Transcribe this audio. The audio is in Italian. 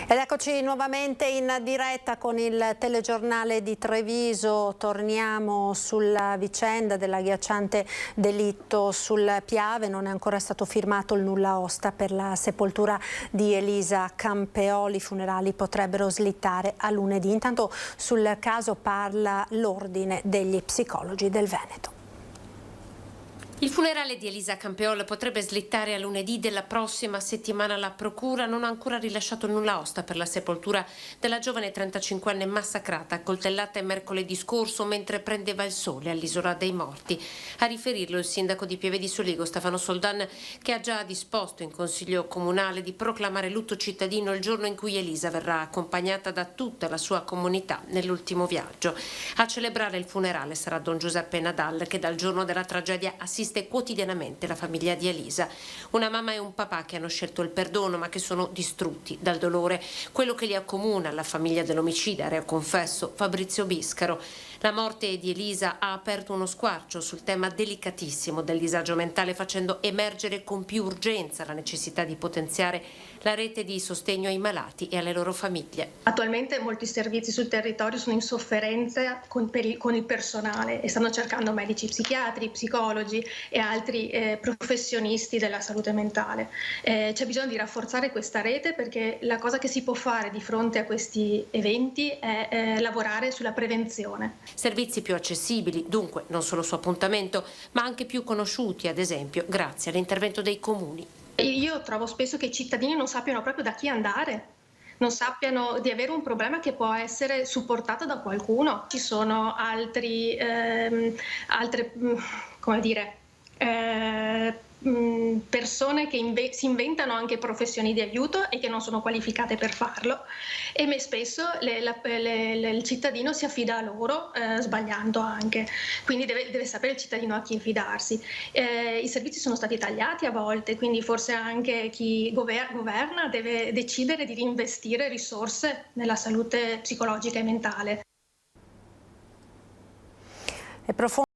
Ed eccoci nuovamente in diretta con il telegiornale di Treviso. Torniamo sulla vicenda dell'agghiacciante delitto sul Piave. Non è ancora stato firmato il nulla osta per la sepoltura di Elisa Campeoli. I funerali potrebbero slittare a lunedì. Intanto sul caso parla l'Ordine degli Psicologi del Veneto. Il funerale di Elisa Campeoli potrebbe slittare a lunedì della prossima settimana. La procura non ha ancora rilasciato nulla osta per la sepoltura della giovane 35enne massacrata, accoltellata mercoledì scorso mentre prendeva il sole all'Isola dei Morti. A riferirlo il sindaco di Pieve di Soligo, Stefano Soldan, che ha già disposto in Consiglio Comunale di proclamare lutto cittadino il giorno in cui Elisa verrà accompagnata da tutta la sua comunità nell'ultimo viaggio. A celebrare il funerale sarà Don Giuseppe Nadal, che dal giorno della tragedia assiste quotidianamente la famiglia di Elisa. Una mamma e un papà che hanno scelto il perdono ma che sono distrutti dal dolore. Quello che li accomuna alla famiglia dell'omicida, reo confesso Fabrizio Biscaro. La morte di Elisa ha aperto uno squarcio sul tema delicatissimo del disagio mentale, facendo emergere con più urgenza la necessità di potenziare la rete di sostegno ai malati e alle loro famiglie. Attualmente molti servizi sul territorio sono in sofferenza con il personale e stanno cercando medici psichiatri, psicologi e altri professionisti della salute mentale. C'è bisogno di rafforzare questa rete, perché la cosa che si può fare di fronte a questi eventi è lavorare sulla prevenzione. Servizi più accessibili, dunque non solo su appuntamento, ma anche più conosciuti, ad esempio grazie all'intervento dei comuni. Io trovo spesso che i cittadini non sappiano proprio da chi andare, non sappiano di avere un problema che può essere supportato da qualcuno. Ci sono altre, come dire, persone che si inventano anche professioni di aiuto e che non sono qualificate per farlo, e spesso il cittadino si affida a loro, sbagliando anche. Quindi deve sapere il cittadino a chi fidarsi. I servizi sono stati tagliati a volte, quindi forse anche chi governa deve decidere di reinvestire risorse nella salute psicologica e mentale. È profondo.